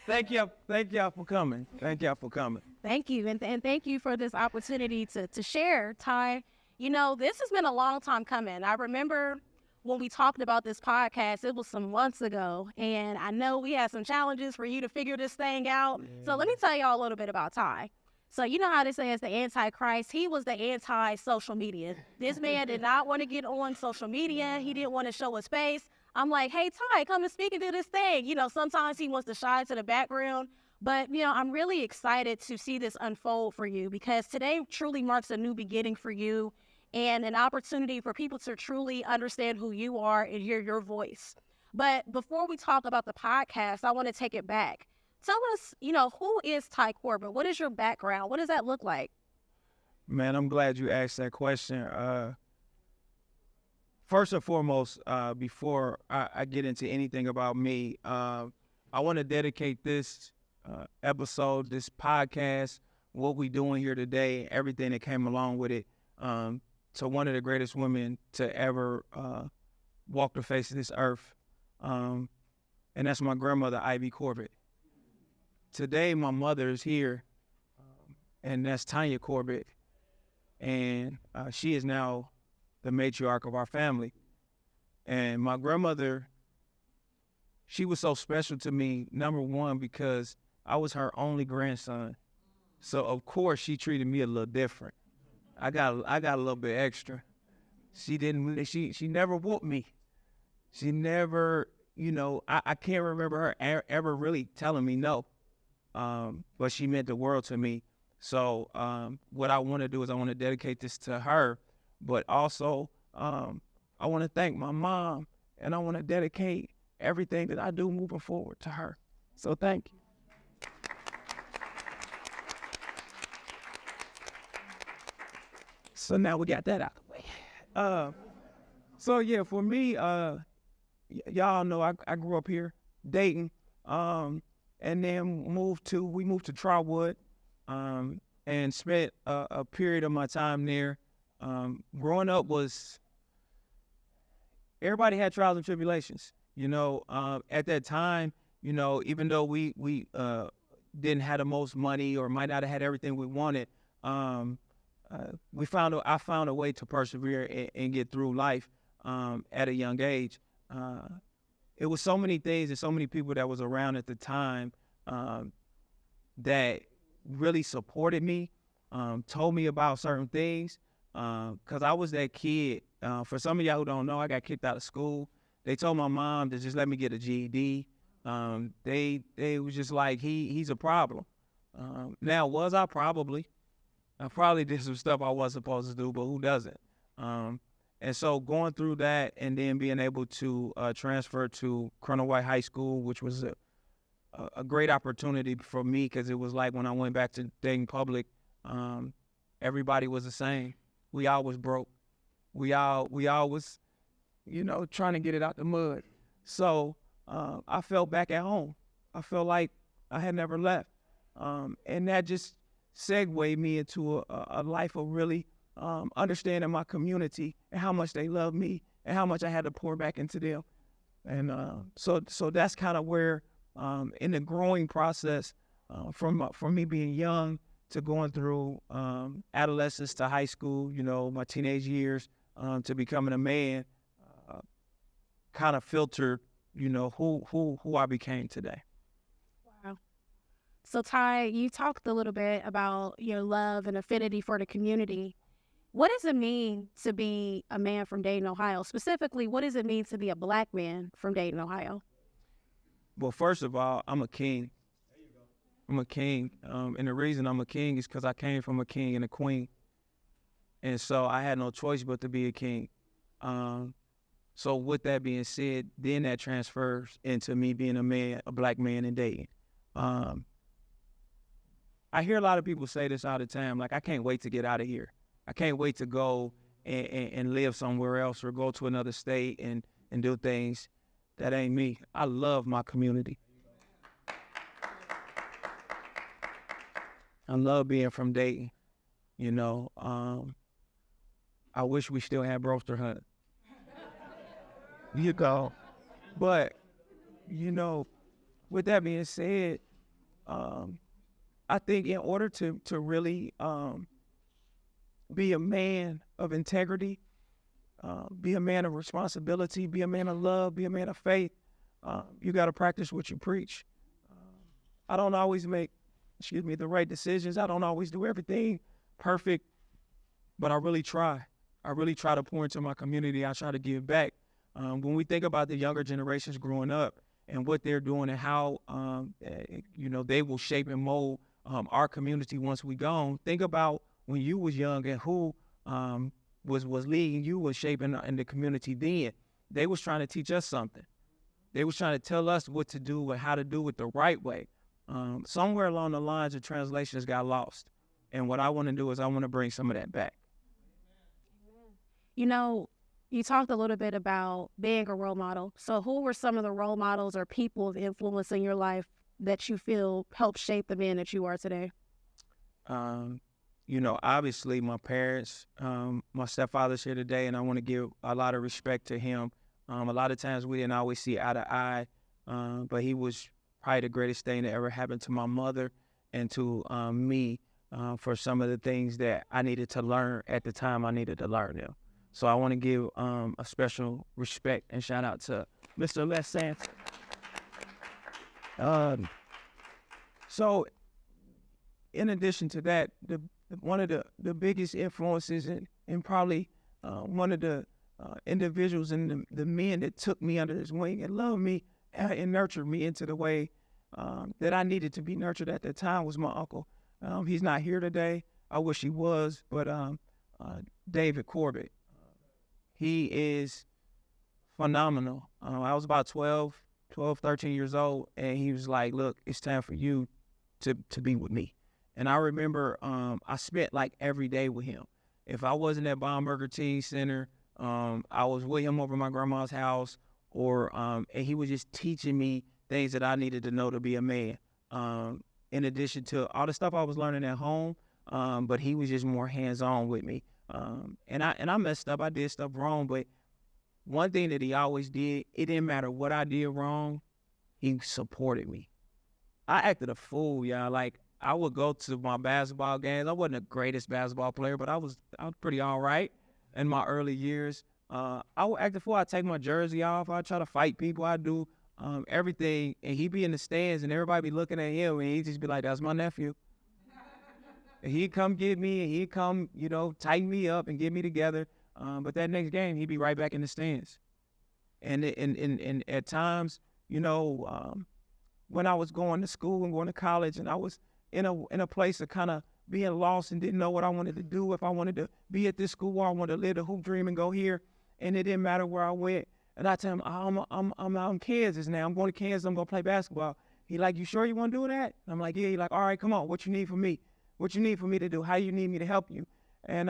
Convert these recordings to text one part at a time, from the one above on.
Thank y'all. Thank y'all for coming. Thank y'all for coming. Thank you. And thank you for this opportunity to share, Ty. You know, this has been a long time coming. I remember when we talked about this podcast, it was some months ago. And I know we had some challenges for you to figure this thing out. Yeah. So let me tell y'all a little bit about Ty. So you know how they say it's the Antichrist. He was the anti-social media. This man did not want to get on social media. He didn't want to show his face. I'm like, hey, Ty, come and speak into this thing. You know, sometimes he wants to shy to the background. But, you know, I'm really excited to see this unfold for you because today truly marks a new beginning for you and an opportunity for people to truly understand who you are and hear your voice. But before we talk about the podcast, I want to take it back. Tell us, you know, who is Ty Corbin? What is your background? What does that look like? Man, I'm glad you asked that question. First and foremost, before I get into anything about me, I want to dedicate this episode, this podcast, what we doing here today, everything that came along with it, to one of the greatest women to ever walk the face of this earth. And that's my grandmother, Ivy Corbett. Today, my mother is here, and that's Tanya Corbett. And she is now the matriarch of our family. And my grandmother, she was so special to me, number one, because I was her only grandson. So, of course, she treated me a little different. I got a little bit extra. She never whooped me. She never, you know, I can't remember her ever really telling me no. But she meant the world to me. So what I want to do is I want to dedicate this to her, but also I want to thank my mom, and I want to dedicate everything that I do moving forward to her. So thank you. So now we got that out of the way. So yeah, for me, y'all know I grew up here, Dayton, and then we moved to Trotwood, and spent a period of my time there. Growing up everybody had trials and tribulations. You know, at that time, you know, even though we didn't have the most money or might not have had everything we wanted, I found a way to persevere and get through life at a young age. It was so many things and so many people that was around at the time that really supported me, told me about certain things, because I was that kid. For some of y'all who don't know, I got kicked out of school. They told my mom to just let me get a GED. They was just like, he's a problem. Now, was I? Probably. I probably did some stuff I wasn't supposed to do, but who doesn't? And so going through that and then being able to transfer to Colonel White High School, which was a great opportunity for me, because it was like when I went back to Dayton Public, everybody was the same. We all was broke. We all was, you know, trying to get it out the mud. So I felt back at home. I felt like I had never left. And that just segued me into a life of really understanding my community and how much they love me and how much I had to pour back into them. And so that's kind of where, in the growing process, from me being young to going through adolescence to high school, you know, my teenage years, to becoming a man, kind of filtered, you know, who I became today. Wow. So Ty, you talked a little bit about your love and affinity for the community. What does it mean to be a man from Dayton, Ohio? Specifically, what does it mean to be a Black man from Dayton, Ohio? Well, first of all, I'm a king. There you go. I'm a king. And the reason I'm a king is because I came from a king and a queen. And so I had no choice but to be a king. So with that being said, then that transfers into me being a man, a Black man in Dayton. I hear a lot of people say this all the time, like, I can't wait to get out of here. I can't wait to go and live somewhere else or go to another state and do things. That ain't me. I love my community. I love being from Dayton. You know, I wish we still had Broster Hunt. You know, but, you know, with that being said, I think in order to really be a man of integrity, be a man of responsibility, be a man of love, be a man of faith, you got to practice what you preach. I don't always make, the right decisions. I don't always do everything perfect, but I really try. I really try to pour into my community. I try to give back. When we think about the younger generations growing up and what they're doing and how, they will shape and mold our community once we gone, think about when you was young and who was leading you, was shaping in the community then. They was trying to teach us something. They was trying to tell us what to do and how to do it the right way. Somewhere along the lines, the translations got lost. And what I want to do is I want to bring some of that back. You know, you talked a little bit about being a role model. So who were some of the role models or people of influence in your life that you feel helped shape the man that you are today? Obviously my parents, my stepfather's here today, and I want to give a lot of respect to him. A lot of times we didn't always see eye to eye, but he was probably the greatest thing that ever happened to my mother and to me for some of the things that I needed to learn at the time I needed to learn them. So I want to give a special respect and shout out to Mr. Les Sanford. So in addition to that, one of the biggest influences and probably one of the individuals and the men that took me under his wing and loved me and nurtured me into the way that I needed to be nurtured at that time was my uncle. He's not here today. I wish he was, but David Corbett. He is phenomenal. I was about 12, 13 years old, and he was like, look, it's time for you to be with me. And I remember I spent like every day with him. If I wasn't at Baumberger Teen Center, I was with him over my grandma's house, or and he was just teaching me things that I needed to know to be a man. In addition to all the stuff I was learning at home, but he was just more hands-on with me. And I messed up. I did stuff wrong, but one thing that he always did, it didn't matter what I did wrong, he supported me. I acted a fool, y'all. Like, I would go to my basketball games. I wasn't the greatest basketball player, but I was pretty all right in my early years. I would act a fool. I'd take my jersey off. I'd try to fight people. I'd do everything. And he'd be in the stands, and everybody be looking at him, and he'd just be like, that's my nephew. And he'd come get me, and he'd come, tighten me up and get me together. But that next game, he'd be right back in the stands. And at times, when I was going to school and going to college, and I was in a place of kind of being lost and didn't know what I wanted to do, if I wanted to be at this school or I wanted to live the hoop dream and go here, and it didn't matter where I went. And I tell him, I'm out in Kansas now. I'm going to Kansas. I'm going to play basketball. He like, you sure you want to do that? I'm like, yeah. He like, all right, come on. What you need from me? What you need for me to do? How you need me to help you? And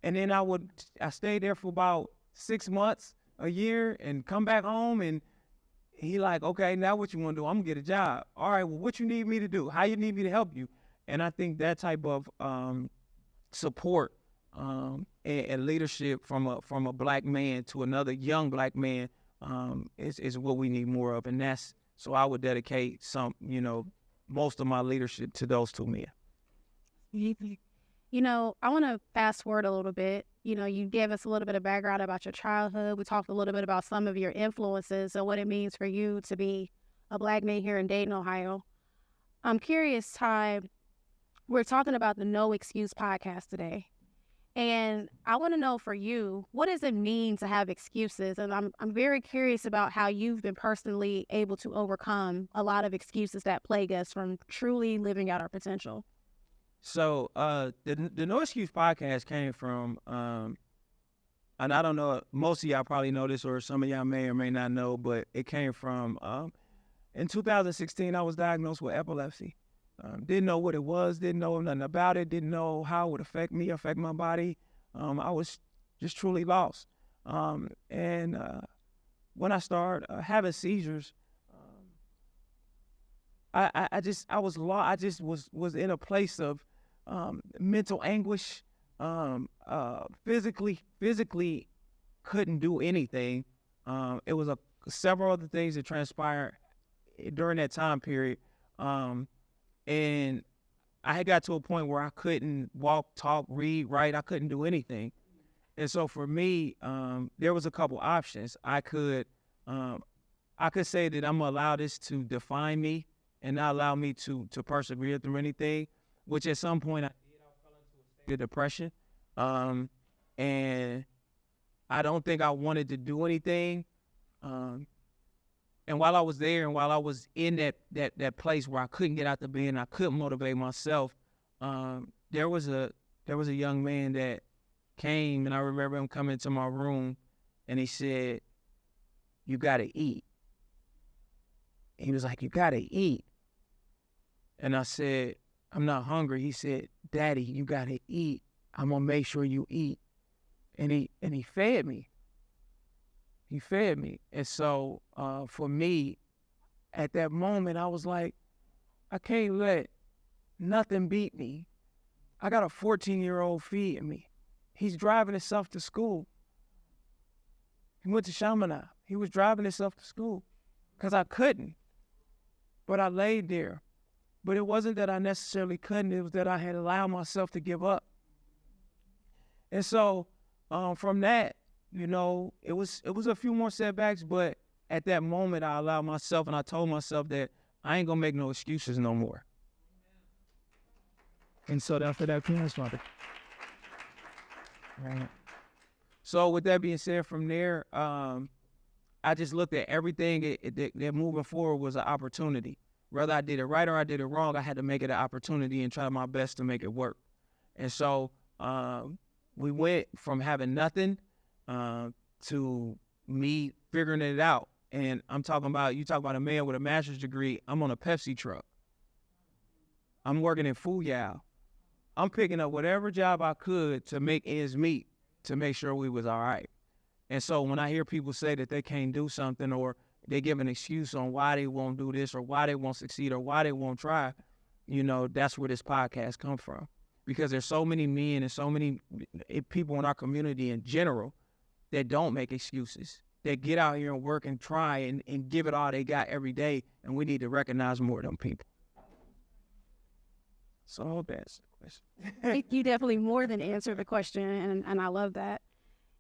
then I stayed there for about 6 months, a year, and come back home, and he like, okay, now what you want to do? I'm going to get a job. All right, well, what you need me to do? How you need me to help you? And I think that type of support and leadership from a black man to another young black man is what we need more of. And so I would dedicate most of my leadership to those two men. I want to fast forward a little bit. You gave us a little bit of background about your childhood. We talked a little bit about some of your influences and what it means for you to be a black man here in Dayton, Ohio. I'm curious, Ty, we're talking about the No Excuse podcast today. And I want to know for you, what does it mean to have excuses? And I'm very curious about how you've been personally able to overcome a lot of excuses that plague us from truly living out our potential. So the No Excuse podcast came from, and I don't know, most of y'all probably know this, or some of y'all may or may not know, but it came from, in 2016, I was diagnosed with epilepsy. Didn't know what it was, didn't know nothing about it, didn't know how it would affect me, affect my body. I was just truly lost. And when I started having seizures, I was lost. I just was in a place of mental anguish, physically couldn't do anything. It was several other things that transpired during that time period And I had got to a point where I couldn't walk, talk, read, write. I couldn't do anything. And so for me, there was a couple options. I could say that I'm gonna allow this to define me and not allow me to persevere through anything, which at some point I did. I fell into a state of depression. And I don't think I wanted to do anything. And while I was there and while I was in that place where I couldn't get out the bed and I couldn't motivate myself, there was a young man that came, and I remember him coming to my room and he said, "You gotta eat." He was like, "You gotta eat." And I said, "I'm not hungry." He said, "Daddy, you gotta eat. I'm gonna make sure you eat." And he fed me. He fed me. And so for me, at that moment, I was like, I can't let nothing beat me. I got a 14-year-old feeding me. He's driving himself to school. He went to Chaminade. He was driving himself to school because I couldn't. But I laid there. But it wasn't that I necessarily couldn't. It was that I had allowed myself to give up. And so from that, you know, it was a few more setbacks, but at that moment I allowed myself and I told myself that I ain't gonna make no excuses no more. And so after that, parents mother. Right. So with that being said, from there, I just looked at everything that moving forward was an opportunity. Whether I did it right or I did it wrong, I had to make it an opportunity and try my best to make it work. And so we went from having nothing to me figuring it out. And I'm talking about, you talk about a man with a master's degree, I'm on a Pepsi truck. I'm working in Fuyao. I'm picking up whatever job I could to make ends meet, to make sure we was all right. And so when I hear people say that they can't do something or they give an excuse on why they won't do this or why they won't succeed or why they won't try, you know, that's where this podcast comes from. Because there's so many men and so many people in our community in general that don't make excuses, that get out here and work and try and give it all they got every day, and we need to recognize more of them people. So I hope that's the question. You definitely more than answered the question, and I love that.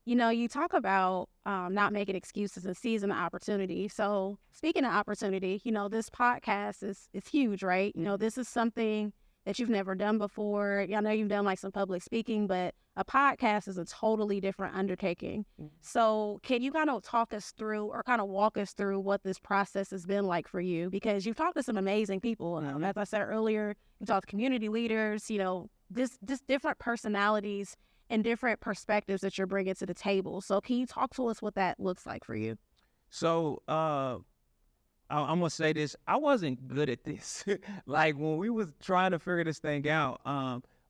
You know, you talk about not making excuses and seizing the opportunity. So speaking of opportunity, you know, this podcast is huge, right? You know, this is something that you've never done before. I know you've done like some public speaking, but a podcast is a totally different undertaking. So can you kind of talk us through or kind of walk us through what this process has been like for you? Because you've talked to some amazing people. As I said earlier, you talked to community leaders, you know, just different personalities and different perspectives that you're bringing to the table. So can you talk to us what that looks like for you? So I'm gonna say this. I wasn't good at this. Like when we was trying to figure this thing out,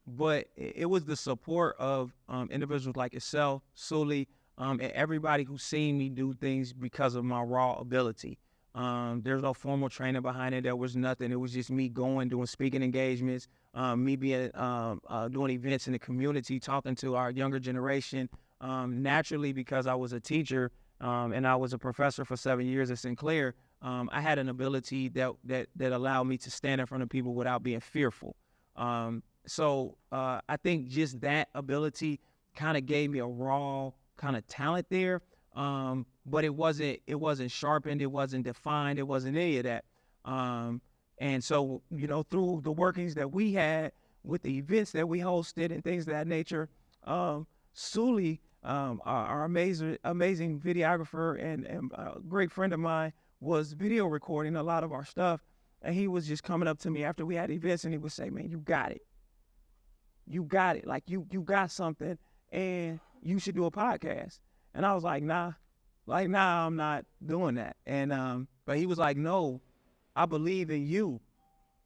but it was the support of individuals like yourself, Sully, and everybody who's seen me do things because of my raw ability. There's no formal training behind it. There was nothing. It was just me going, doing speaking engagements, me being doing events in the community, talking to our younger generation. Naturally, because I was a teacher and I was a professor for 7 years at Sinclair, I had an ability that allowed me to stand in front of people without being fearful. So I think just that ability kind of gave me a raw kind of talent there. But it wasn't sharpened, it wasn't defined, it wasn't any of that. And so, you know, through the workings that we had with the events that we hosted and things of that nature, Sully, our amazing videographer and a great friend of mine, was video recording a lot of our stuff. And he was just coming up to me after we had events and he would say, "Man, you got it. You got it. Like you got something and you should do a podcast." And I was like, nah, I'm not doing that. And, but he was like, "No, I believe in you.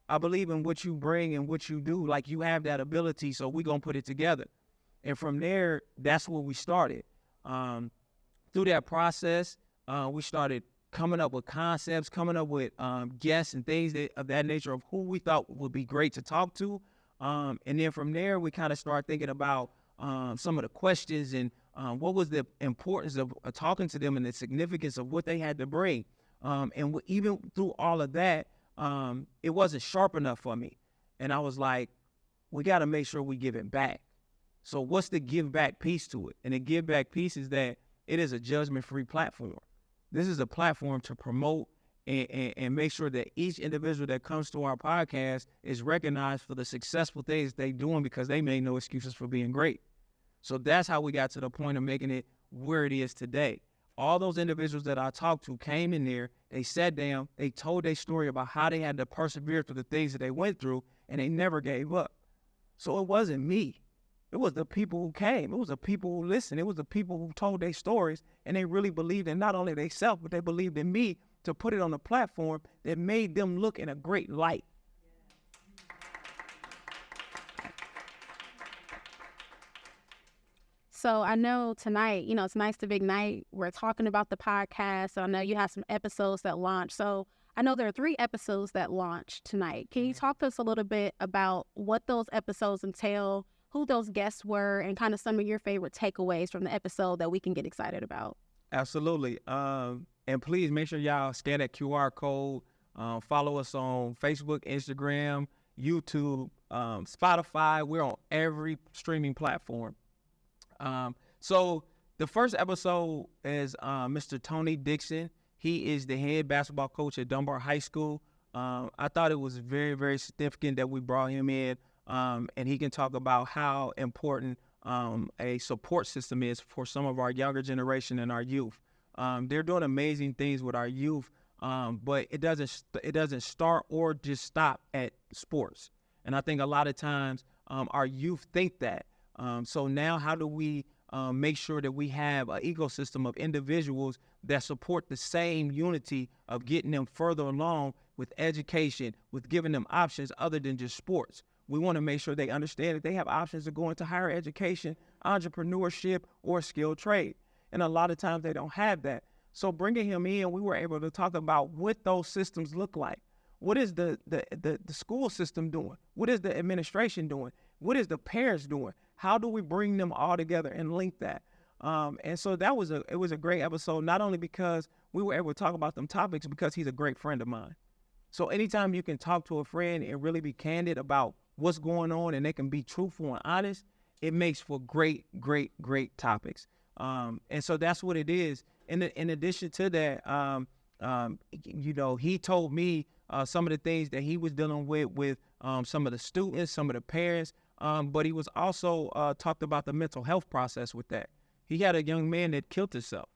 I believe in what you bring and what you do. Like you have that ability. So we gonna put it together." And from there, that's where we started. Through that process, we started coming up with concepts, coming up with guests and things of that nature of who we thought would be great to talk to. And then from there, we kind of started thinking about some of the questions and what was the importance of talking to them and the significance of what they had to bring. And even through all of that, it wasn't sharp enough for me. And I was like, we got to make sure we give it back. So what's the give back piece to it? And the give back piece is that it is a judgment-free platform. This is a platform to promote and make sure that each individual that comes to our podcast is recognized for the successful things they're doing because they made no excuses for being great. So that's how we got to the point of making it where it is today. All those individuals that I talked to came in there, they sat down, they told their story about how they had to persevere through the things that they went through, and they never gave up. So it wasn't me. It was the people who came. It was the people who listened. It was the people who told their stories, and they really believed in not only themselves, but they believed in me to put it on a platform that made them look in a great light. So I know tonight, it's Nice to Big Night. We're talking about the podcast. So I know you have some episodes that launch. So I know there are 3 episodes that launch tonight. Can you talk to us a little bit about what those episodes entail, who those guests were, and kind of some of your favorite takeaways from the episode that we can get excited about? Absolutely. And please make sure y'all scan that QR code. Follow us on Facebook, Instagram, YouTube, Spotify. We're on every streaming platform. So the first episode is Mr. Tony Dixon. He is the head basketball coach at Dunbar High School. I thought it was very, very significant that we brought him in, and he can talk about how important a support system is for some of our younger generation and our youth. They're doing amazing things with our youth, but it doesn't start or just stop at sports. And I think a lot of times our youth think that. So now how do we make sure that we have an ecosystem of individuals that support the same unity of getting them further along with education, with giving them options other than just sports? We want to make sure they understand that they have options to go into higher education, entrepreneurship, or skilled trade. And a lot of times they don't have that. So bringing him in, we were able to talk about what those systems look like. What is the school system doing? What is the administration doing? What is the parents doing? How do we bring them all together and link that? And so it was a great episode, not only because we were able to talk about them topics, because he's a great friend of mine. So anytime you can talk to a friend and really be candid about what's going on and they can be truthful and honest, it makes for great, great, great topics. And so that's what it is. In addition to that, he told me some of the things that he was dealing with some of the students, some of the parents, but he was also talked about the mental health process with that. He had a young man that killed himself.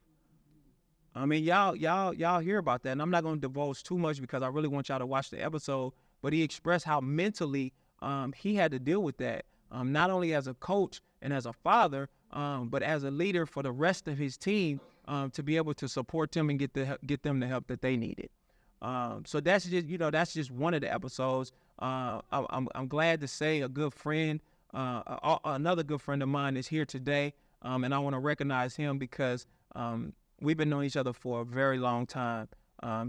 I mean, y'all hear about that, and I'm not going to divulge too much because I really want y'all to watch the episode, but he expressed how mentally he had to deal with that, not only as a coach and as a father, but as a leader for the rest of his team to be able to support them and get them the help that they needed. So that's just one of the episodes. I'm glad to say a good friend, another good friend of mine is here today, and I want to recognize him because we've been knowing each other for a very long time.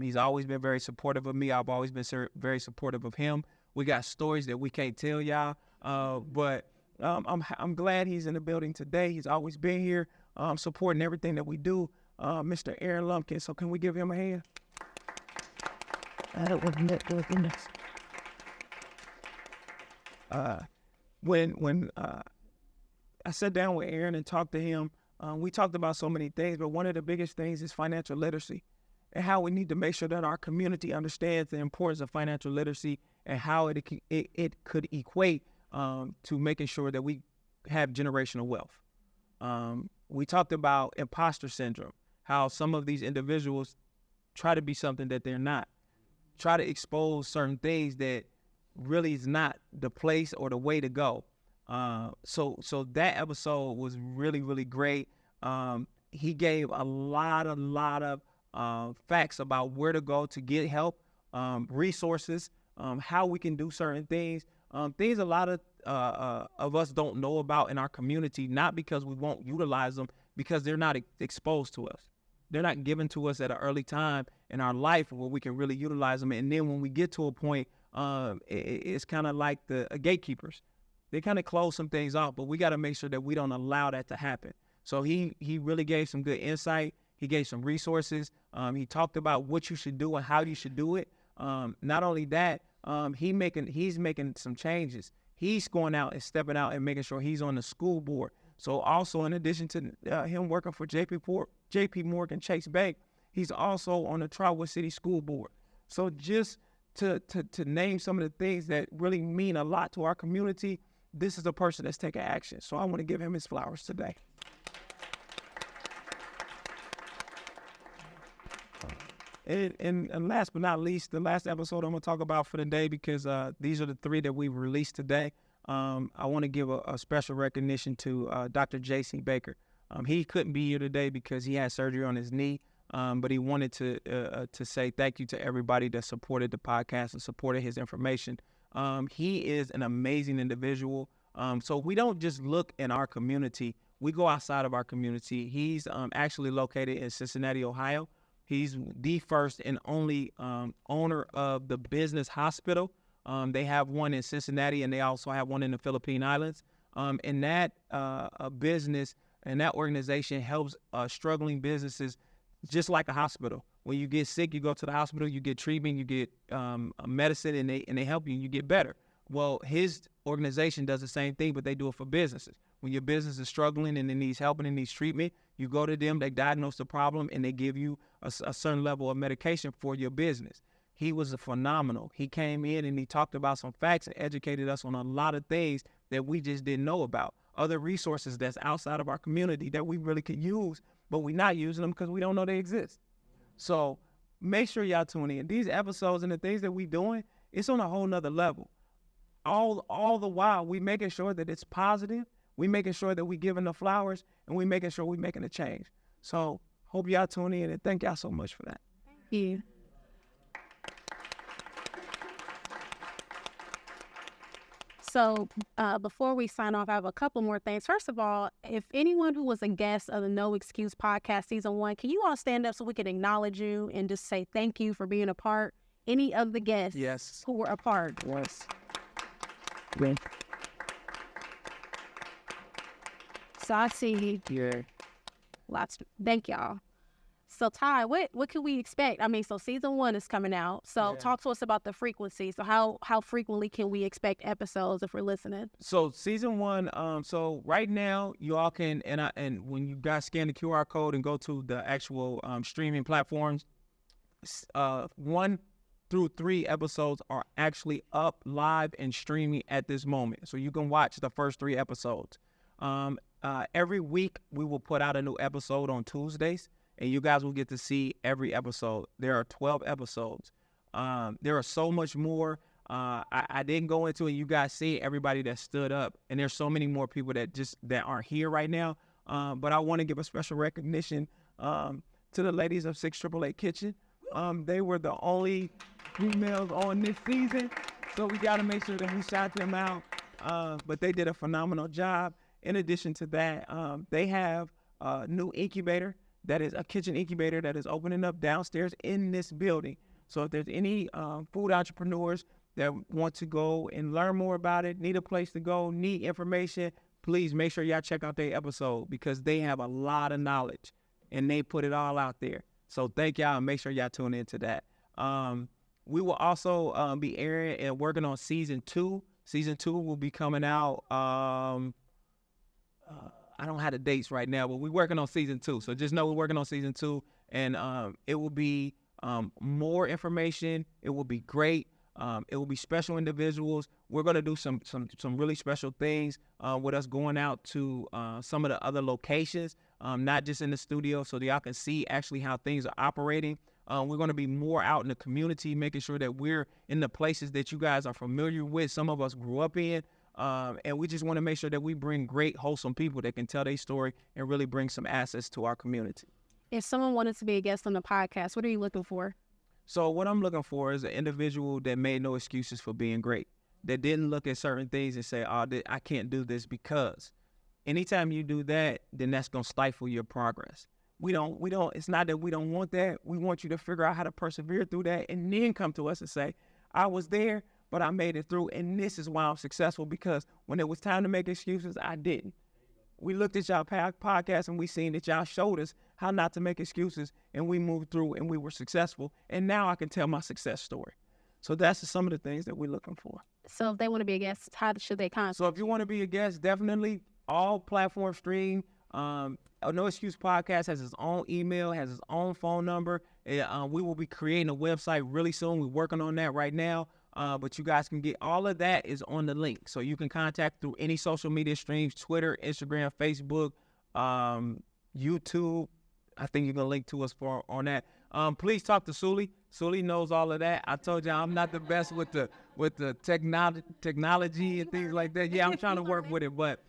He's always been very supportive of me. I've always been very supportive of him. We got stories that we can't tell y'all, but I'm glad he's in the building today. He's always been here, supporting everything that we do. Mr. Aaron Lumpkin. So can we give him a hand? When I sat down with Aaron and talked to him, we talked about so many things, but one of the biggest things is financial literacy and how we need to make sure that our community understands the importance of financial literacy and how it could equate to making sure that we have generational wealth. We talked about imposter syndrome, how some of these individuals try to be something that they're not, try to expose certain things that really is not the place or the way to go. So that episode was really, really great. He gave a lot of facts about where to go to get help, resources, how we can do certain things, things a lot of us don't know about in our community, not because we won't utilize them, because they're not exposed to us. They're not given to us at an early time in our life where we can really utilize them. And then when we get to a point, it's kind of like the gatekeepers. They kind of close some things off, but we got to make sure that we don't allow that to happen. So he really gave some good insight. He gave some resources. He talked about what you should do and how you should do it. Not only that, he's making some changes. He's going out and stepping out and making sure he's on the school board. So also, in addition to him working for J.P. Morgan Chase Bank, he's also on the Trotwood City School Board. So just to name some of the things that really mean a lot to our community, this is a person that's taking action. So I want to give him his flowers today. And last but not least, the last episode I'm going to talk about for the day, because these are the 3 that we've released today. I want to give a special recognition to Dr. J.C. Baker. He couldn't be here today because he had surgery on his knee, but he wanted to say thank you to everybody that supported the podcast and supported his information. He is an amazing individual. So we don't just look in our community. We go outside of our community. He's actually located in Cincinnati, Ohio. He's the first and only owner of the Business Hospital. They have one in Cincinnati, and they also have one in the Philippine Islands. And that business and that organization helps struggling businesses just like a hospital. When you get sick, you go to the hospital, you get treatment, you get medicine, and they help you, and you get better. Well, his organization does the same thing, but they do it for businesses. When your business is struggling and it needs help and it needs treatment, you go to them, they diagnose the problem, and they give you a certain level of medication for your business. He was phenomenal. He came in and he talked about some facts and educated us on a lot of things that we just didn't know about. Other resources that's outside of our community that we really could use, but we're not using them because we don't know they exist. So make sure y'all tune in. These episodes and the things that we doing, it's on a whole nother level. All the while, we making sure that it's positive. We making sure that we giving the flowers, and we making sure we making a change. So hope y'all tune in, and thank y'all so much for that. Thank you. So before we sign off, I have a couple more things. First of all, if anyone who was a guest of the No Excuse podcast season 1, can you all stand up so we can acknowledge you and just say thank you for being a part? Any of the guests Yes. who were a part? Yes. Yeah. So I see Yeah. lots. Thank y'all. So Ty, what can we expect? I mean, so season 1 is coming out. So Yeah. talk to us about the frequency. So how frequently can we expect episodes if we're listening? So season 1, so right now you all can, and when you guys scan the QR code and go to the actual streaming platforms, 1 through 3 episodes are actually up live and streaming at this moment. So you can watch the first 3 episodes. Every week we will put out a new episode on Tuesdays, and you guys will get to see every episode. There are 12 episodes. There are so much more. I didn't go into it. You guys see everybody that stood up, and there's so many more people that aren't here right now. But I want to give a special recognition to the ladies of 688 Kitchen. They were the only females on this season, so we got to make sure that we shout them out. But they did a phenomenal job. In addition to that, they have a new incubator. That is a kitchen incubator that is opening up downstairs in this building. So if there's any food entrepreneurs that want to go and learn more about it, need a place to go, need information, please make sure y'all check out their episode, because they have a lot of knowledge and they put it all out there. So thank y'all, and make sure y'all tune into that. We will also be airing and working on season 2. Season 2 will be coming out. I don't have the dates right now, but we're working on season 2. So just know we're working on season 2, and it will be more information. It will be great. It will be special individuals. We're going to do some really special things with us going out to some of the other locations, not just in the studio, so that y'all can see actually how things are operating. We're going to be more out in the community, making sure that we're in the places that you guys are familiar with. Some of us grew up in. And we just want to make sure that we bring great, wholesome people that can tell their story and really bring some assets to our community. If someone wanted to be a guest on the podcast, what are you looking for? So what I'm looking for is an individual that made no excuses for being great, that didn't look at certain things and say, oh, I can't do this because. Anytime you do that, then that's going to stifle your progress. We don't, it's not that we don't want that. We want you to figure out how to persevere through that and then come to us and say, I was there, but I made it through, and this is why I'm successful, because when it was time to make excuses, I didn't. We looked at y'all podcast and we seen that y'all showed us how not to make excuses, and we moved through and we were successful. And now I can tell my success story. So that's some of the things that we're looking for. So if they want to be a guest, how should they contact? So if you want to be a guest, definitely all platform stream. No Excuse Podcast has its own email, has its own phone number. We will be creating a website really soon. We're working on that right now. But you guys can get all of that is on the link. So you can contact through any social media streams, Twitter, Instagram, Facebook, YouTube. I think you can link to us on that. Please talk to Sully. Sully knows all of that. I told you I'm not the best with the technology and things like that. Yeah, I'm trying to work with it, but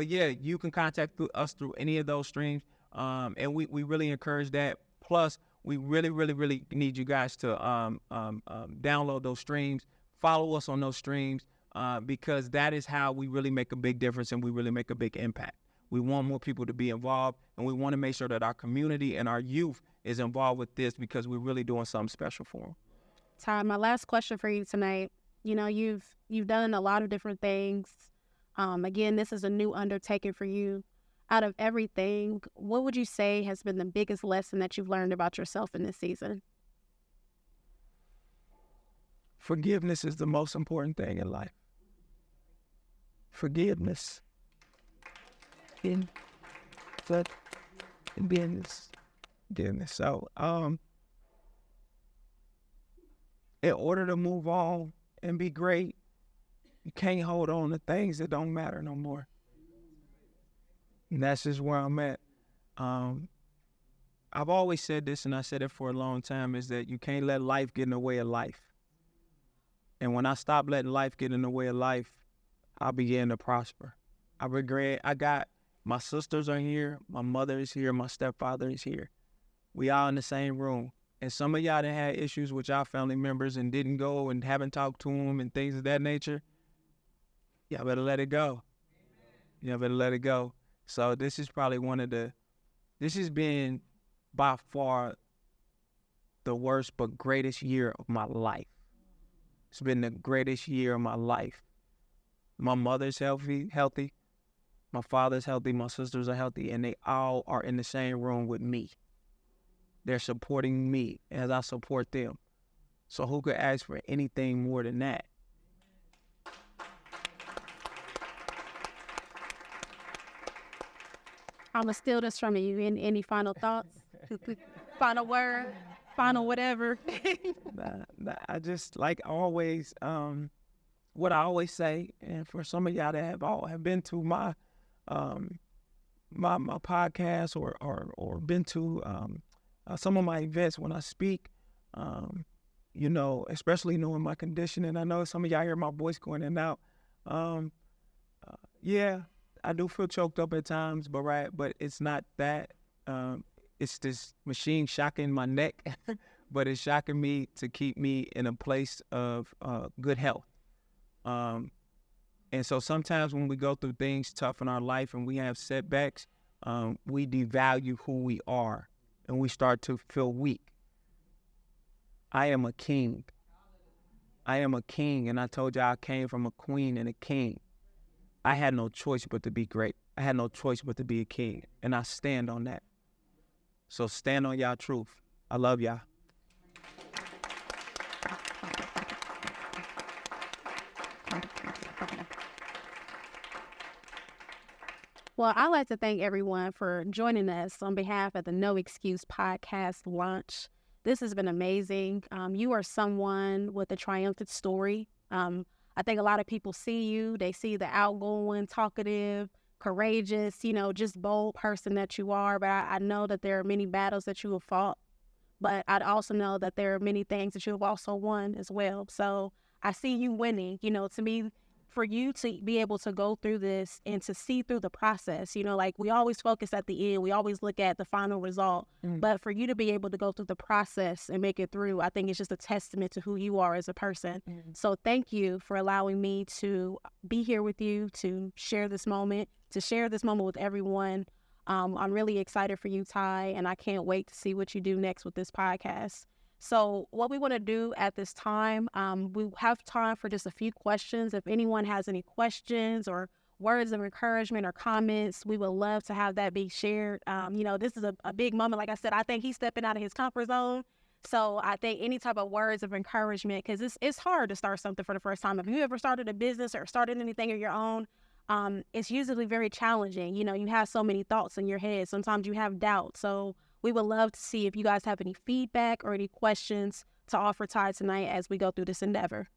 yeah, you can contact us through any of those streams. And we really encourage that. Plus, we really need you guys to download those streams, follow us on those streams, because that is how we really make a big difference and we really make a big impact. We want more people to be involved, and we want to make sure that our community and our youth is involved with this because we're really doing something special for them. Ty, my last question for you tonight. You know, you've done a lot of different things. Again, this is a new undertaking for you. Out of everything, what would you say has been the biggest lesson that you've learned about yourself in this season? Forgiveness is the most important thing in life. Forgiveness. Forgiveness. So, in order to move on and be great, you can't hold on to things that don't matter no more. And that's just where I'm at. I've always said this, and I said it for a long time, is that you can't let life get in the way of life. And when I stopped letting life get in the way of life, I began to prosper. My sisters are here, my mother is here, my stepfather is here. We all in the same room. And some of y'all that had issues with y'all family members and didn't go and haven't talked to them and things of that nature, y'all better let it go. Y'all better let it go. So this is probably this has been by far the worst but greatest year of my life. It's been the greatest year of my life. My mother's healthy. My father's healthy, my sisters are healthy, and they all are in the same room with me. They're supporting me as I support them. So who could ask for anything more than that? I'm going to steal this from you. Any final thoughts? Final word? Final whatever? I just, like always, what I always say, and for some of y'all that have been to my podcast or been to some of my events when I speak, especially knowing my condition, and I know some of y'all hear my voice going in and out. Yeah, I do feel choked up at times, but it's not that. It's this machine shocking my neck, but it's shocking me to keep me in a place of good health. And so sometimes when we go through things tough in our life and we have setbacks, we devalue who we are and we start to feel weak. I am a king. And I told you I came from a queen and a king. I had no choice but to be great. I had no choice but to be a king, and I stand on that. So stand on y'all truth. I love y'all. Well, I'd like to thank everyone for joining us on behalf of the No Excuse Podcast launch. This has been amazing. You are someone with a triumphant story. I think a lot of people see you. They see the outgoing, talkative, courageous, just bold person that you are. But I know that there are many battles that you have fought. But I'd also know that there are many things that you have also won as well. So I see you winning. To me, for you to be able to go through this and to see through the process, like we always focus at the end, we always look at the final result, but for you to be able to go through the process and make it through, I think it's just a testament to who you are as a person. So thank you for allowing me to be here with you, to share this moment with everyone. I'm really excited for you, Ty, and I can't wait to see what you do next with this podcast. So what we want to do at this time, we have time for just a few questions. If anyone has any questions or words of encouragement or comments, we would love to have that be shared. This is a big moment. Like I said, I think he's stepping out of his comfort zone. So I think any type of words of encouragement, because it's hard to start something for the first time. If you ever started a business or started anything of your own, it's usually very challenging. You know, you have so many thoughts in your head. Sometimes you have doubt. So we would love to see if you guys have any feedback or any questions to offer Ty tonight as we go through this endeavor.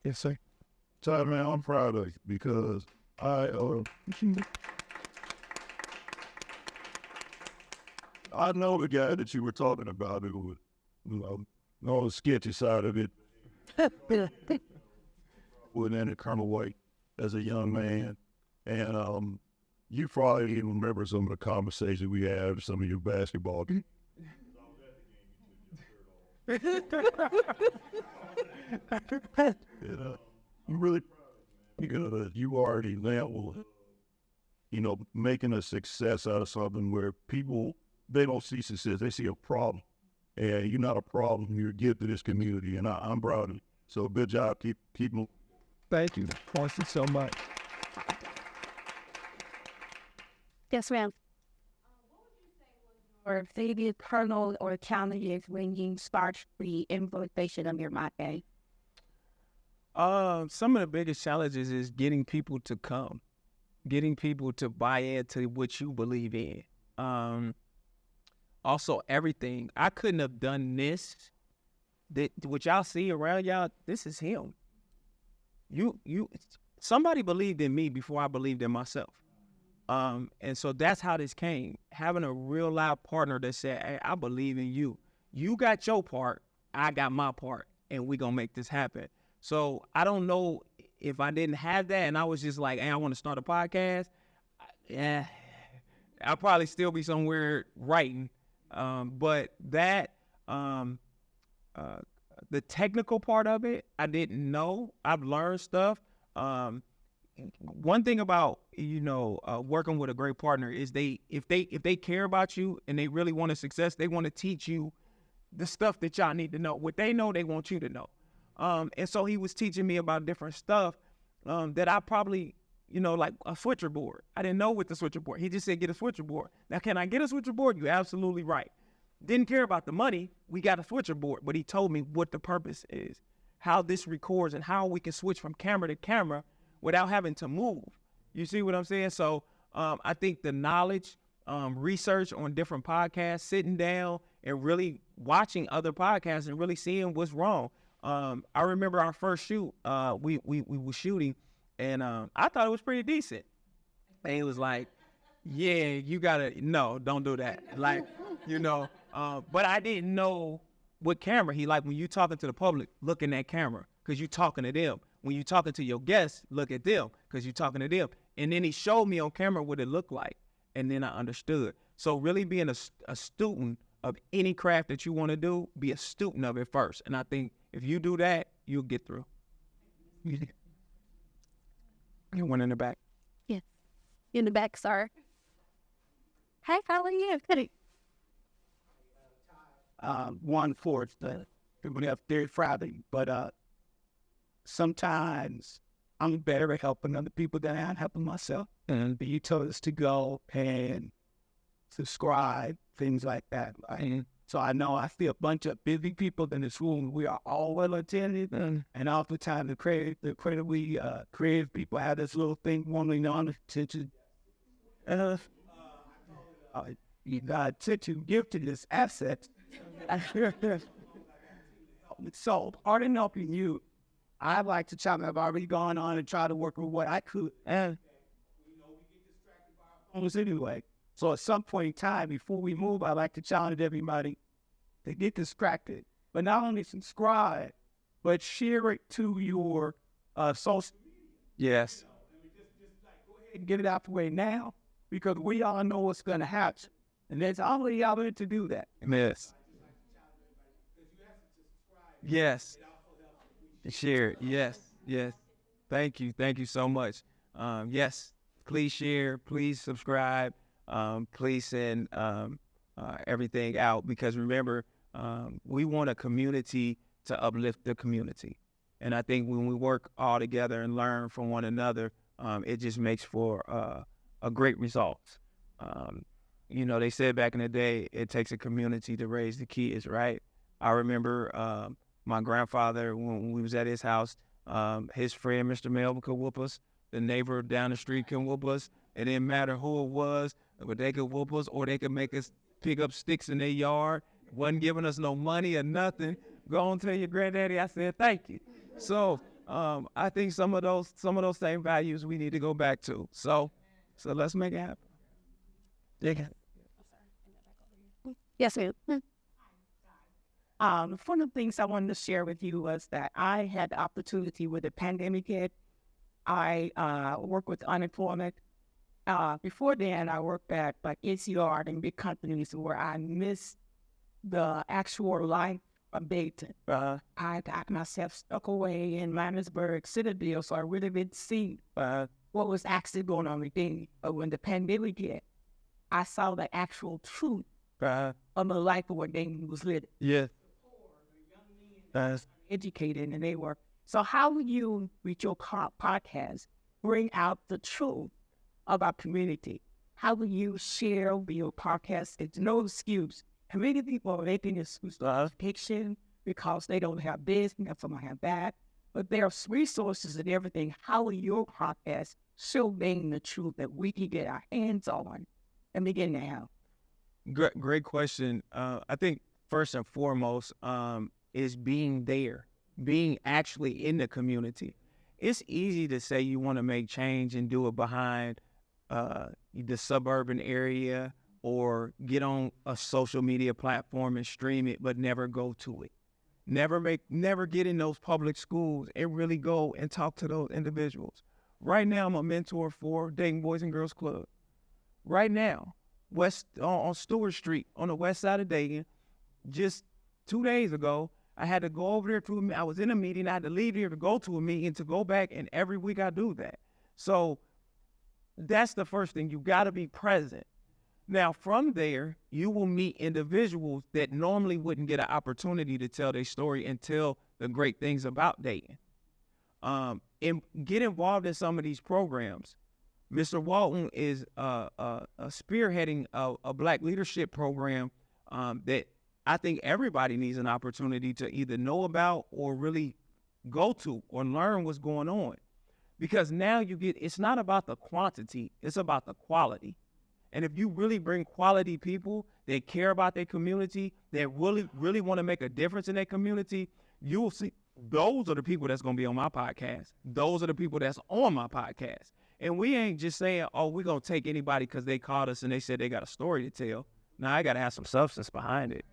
Yes, sir. Ty, man, I'm proud of you because I know the guy that you were talking about who was, on the sketchy side of it, within Colonel White as a young man. And you probably even remember some of the conversations we had, some of your basketball. You really, because you already level, making a success out of something where people, they don't see success, they see a problem. And you're not a problem, you're a gift to this community, and I'm proud of you. So good job, keep moving. Thank you. Thank you so much. Yes, ma'am. Or favorite kernel or challenges when you start the implementation of your podcast? Some of the biggest challenges is getting people to come, getting people to buy into what you believe in. Also, everything. I couldn't have done this. What y'all see around y'all, this is him. Somebody believed in me before I believed in myself. And so that's how this came. Having a real live partner that said, hey, I believe in you. You got your part, I got my part, and we gonna make this happen. So I don't know if I didn't have that and I was just like, hey, I want to start a podcast. Yeah, I'll probably still be somewhere writing. But that, the technical part of it, I didn't know. I've learned stuff. One thing about, working with a great partner is if they care about you and they really want a success, they want to teach you the stuff that y'all need to know. What they know, they want you to know. And so he was teaching me about different stuff that I probably, like a switcher board. I didn't know what the switcher board. He just said, get a switcher board. Now, can I get a switcher board? You're absolutely right. Didn't care about the money. We got a switcher board, but he told me what the purpose is, how this records and how we can switch from camera to camera without having to move. You see what I'm saying? So I think the knowledge, research on different podcasts, sitting down and really watching other podcasts and really seeing what's wrong. I remember our first shoot, we were shooting, and I thought it was pretty decent. And he was like, yeah, you gotta, no, don't do that. Like, but I didn't know what camera he like. When you talking to the public, look in that camera, because you talking to them. When you talking to your guests, look at them, because you talking to them. And then he showed me on camera what it looked like, and then I understood. So really being a student of any craft that you want to do, be a student of it first. And I think if you do that, you'll get through. You went in the back. Yes. In the back, sir. Hey, how are you? One fourth, we have third Friday, but sometimes I'm better at helping other people than I'm helping myself. And you told us to go and subscribe, things like that. Right? So I know I see a bunch of busy people in this room. We are all well attended, and oftentimes the creative people have this little thing wanting on attention. You got attention gifted this asset. So, part in helping you, I'd like to chime in. I've already gone on and tried to work with what I could. And we get distracted by our phones anyway. So at some point in time, before we move, I'd like to challenge everybody to get distracted. But not only subscribe, but share it to your social media. Yes. Just go ahead and get it out the way now, because we all know what's going to happen. And there's only other to do that. Yes. Yes. Share. Yes. Yes. Thank you. Thank you so much. Yes. Please share. Please subscribe. Please send everything out, because remember, we want a community to uplift the community. And I think when we work all together and learn from one another, it just makes for a great result. you know, they said back in the day, it takes a community to raise the kids, right? I remember my grandfather, when we was at his house, his friend, Mr. Melvin, could whoop us. The neighbor down the street can whoop us. It didn't matter who it was, but they could whoop us or they could make us pick up sticks in their yard. Wasn't giving us no money or nothing. Go on, tell your granddaddy I said thank you. So I think some of those same values we need to go back to. So let's make it happen. Yeah. Yes, ma'am. One of the things I wanted to share with you was that I had the opportunity with the pandemic hit. I worked with unemployment. Before then, I worked at like NCR and big companies where I missed the actual life of Dayton. I got myself stuck away in Miamisburg, Citadel, so I really didn't see what was actually going on with Dayton. But when the pandemic hit, I saw the actual truth of the life of what Dayton was living. Yeah. Educated, and they were. So how will you, with your podcast, bring out the truth of our community? How will you share with your podcast? It's no excuse. And many people are making excuse of fiction because they don't have this, and some have that. But there's resources and everything. How will your podcast show them the truth that we can get our hands on and begin to have? Great question. I think first and foremost is being there, being actually in the community. It's easy to say you want to make change and do it behind the suburban area or get on a social media platform and stream it, but never go to it. Never get in those public schools and really go and talk to those individuals. Right now, I'm a mentor for Dayton Boys and Girls Club. Right now, on Stewart Street on the west side of Dayton, just 2 days ago, I had to go over there I was in a meeting. I had to leave here to go to a meeting to go back, and every week I do that. So that's the first thing. You got to be present. Now, from there, you will meet individuals that normally wouldn't get an opportunity to tell their story and tell the great things about Dayton. And get involved in some of these programs. Mr. Walton is spearheading a Black leadership program that I think everybody needs an opportunity to either know about or really go to or learn what's going on. Because now it's not about the quantity, it's about the quality. And if you really bring quality people that care about their community, that really want to make a difference in their community, you will see those are the people that's going to be on my podcast. Those are the people that's on my podcast. And we ain't just saying, oh, we're going to take anybody because they called us and they said they got a story to tell. Now, I got to have some substance behind it.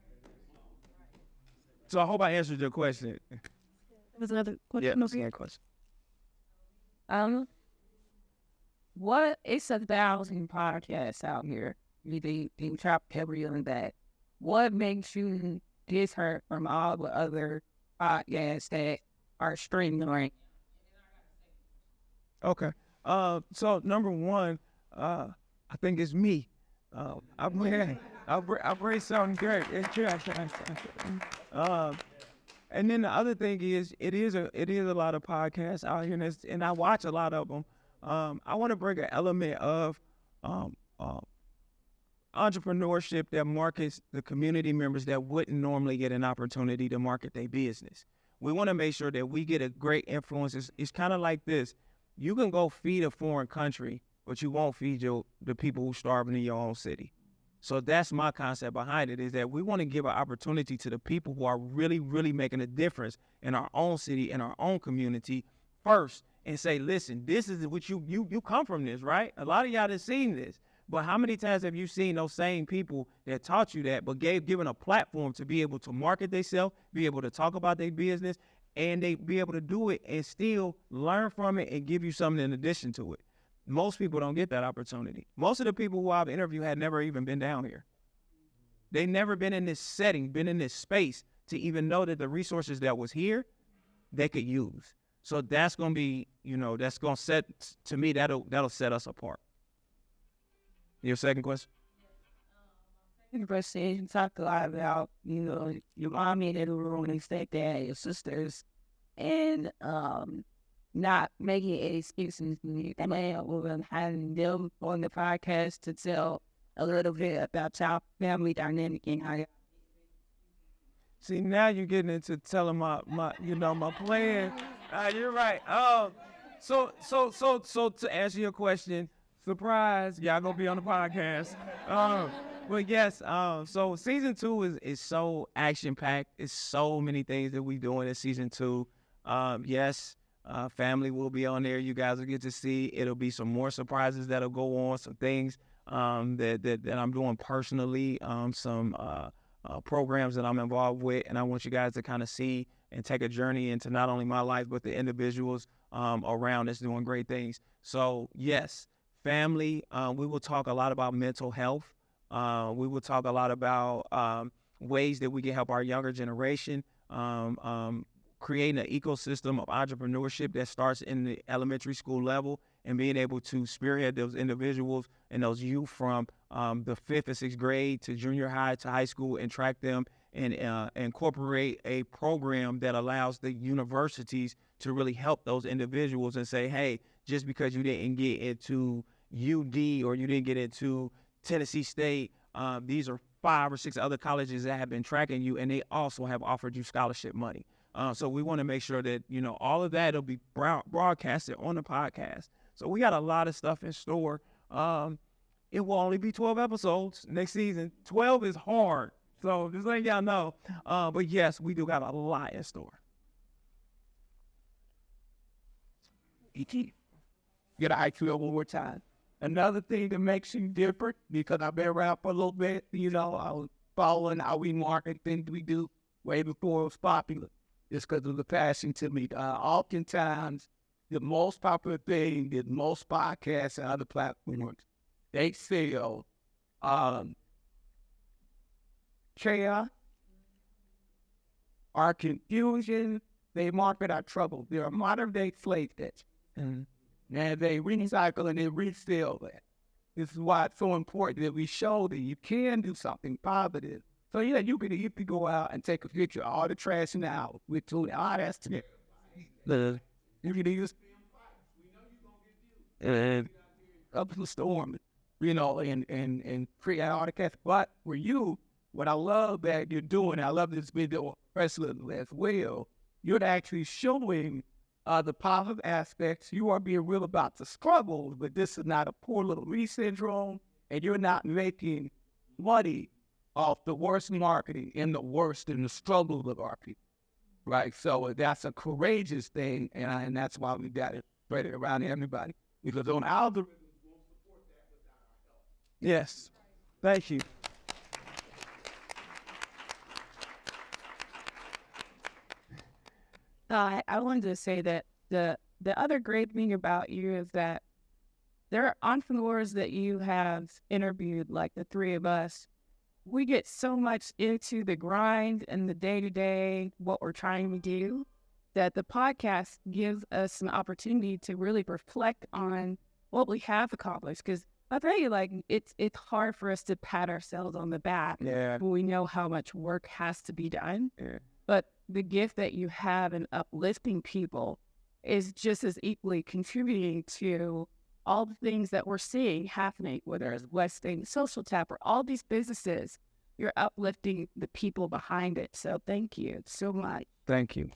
So I hope I answered your question. There's another question. Yeah, question. What it's 1,000 podcasts out here. They trap every on that. What makes you different from all the other podcasts that are streaming right? Okay. So number one, I think it's me. I bring something great. It's true. And then the other thing is, it is a lot of podcasts out here, and I watch a lot of them. I want to bring an element of entrepreneurship that markets the community members that wouldn't normally get an opportunity to market their business. We want to make sure that we get a great influence. It's kind of like this. You can go feed a foreign country, but you won't feed the people who are starving in your own city. So that's my concept behind it, is that we want to give an opportunity to the people who are really, really making a difference in our own city, in our own community first, and say, listen, this is what you come from this, right? A lot of y'all have seen this, but how many times have you seen those same people that taught you that, but given a platform to be able to market themselves, be able to talk about their business, and they be able to do it and still learn from it and give you something in addition to it? Most people don't get that opportunity. Most of the people who I've interviewed had never even been down here. They never been in this setting, been in this space to even know that the resources that was here, they could use. So that's going to be, that's going to set, to me, that'll set us apart. Your second question? You talked a lot about, your mommy in the room and stepdad, your sisters, and not making excuses and having them on the podcast to tell a little bit about our family dynamic and how. See, now you're getting into telling my plan. You're right. So to answer your question, surprise, y'all gonna be on the podcast. But yes, so season 2 is so action packed. It's so many things that we doing in season 2. Yes, family will be on there. You guys will get to see. It'll be some more surprises that'll go on. Some things that I'm doing personally. Some programs that I'm involved with, and I want you guys to kind of see and take a journey into not only my life but the individuals around that's doing great things. So yes, family. We will talk a lot about mental health. We will talk a lot about ways that we can help our younger generation, creating an ecosystem of entrepreneurship that starts in the elementary school level and being able to spearhead those individuals and those youth from the 5th and 6th grade to junior high to high school and track them and incorporate a program that allows the universities to really help those individuals and say, hey, just because you didn't get into UD or you didn't get into Tennessee State, these are 5 or 6 other colleges that have been tracking you, and they also have offered you scholarship money. So we want to make sure that, all of that will be broadcasted on the podcast. So we got a lot of stuff in store. It will only be 12 episodes next season. 12 is hard. So just letting y'all know. But yes, we do got a lot in store. E.T. Get an IQ one more time. Another thing that makes you different, because I've been around for a little bit, I was following how we market things we do way before it was popular. It's because of the passion to me. Oftentimes, the most popular thing, the most podcasts and other platforms, they sell chaos, our confusion, they market our trouble. They're a modern-day slave pitch. And they recycle and they resell that. This is why it's so important that we show that you can do something positive. So yeah, you can go out and take a picture of all the trash in the house with all that's together. You can use and up to the storm, and create all the cats. But for you, what I love that you're doing, I love this video personally as well. You're actually showing the positive aspects. You are being real about the struggles, but this is not a poor little me syndrome, and you're not making money off the worst marketing and the worst in the struggles of our people, right? So that's a courageous thing, and that's why we got it spread it around everybody. Because on algorithms won't support that without our help. Yes. Thank you. I wanted to say that the other great thing about you is that there are entrepreneurs that you have interviewed, like the 3 of us. We get so much into the grind and the day-to-day, what we're trying to do, that the podcast gives us an opportunity to really reflect on what we have accomplished. Because I'll tell you, it's hard for us to pat ourselves on the back when we know how much work has to be done. Yeah. But the gift that you have in uplifting people is just as equally contributing to all the things that we're seeing happening, whether it's West End, Social Tap, or all these businesses. You're uplifting the people behind it. So thank you so much. Thank you.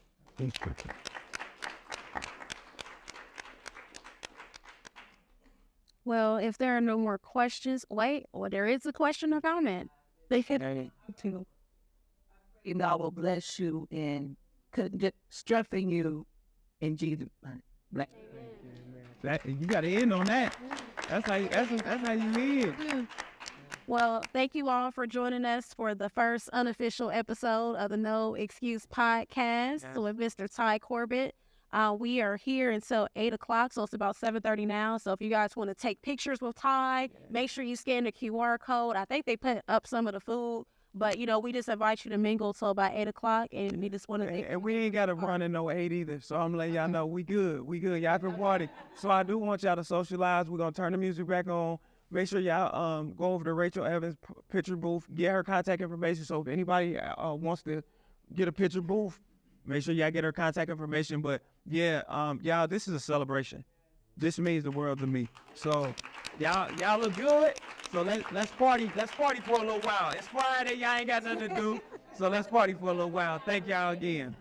Well, if there are no more questions, there is a question or comment. They could. And I will bless you and strengthen you in Jesus' name. You got to end on that. That's how you end. Well, thank you all for joining us for the first unofficial episode of the No Excuse Podcast with Mr. Ty Corbett. We are here until 8 o'clock, so it's about 7:30 now. So if you guys want to take pictures with Ty, make sure you scan the QR code. I think they put up some of the food, but we just invite you to mingle till about 8 o'clock, and we just want to. And we ain't got to run in no 8 either, so I'm letting y'all know we good. Y'all can party. So I do want y'all to socialize. We're gonna turn the music back on. Make sure y'all go over to Rachel Evans' picture booth, get her contact information. So if anybody wants to get a picture booth, make sure y'all get her contact information. But yeah, y'all, this is a celebration. this means the world to me. So y'all look good. So let's party. Let's party for a little while. It's Friday. Y'all ain't got nothing to do. So let's party for a little while. Thank y'all again.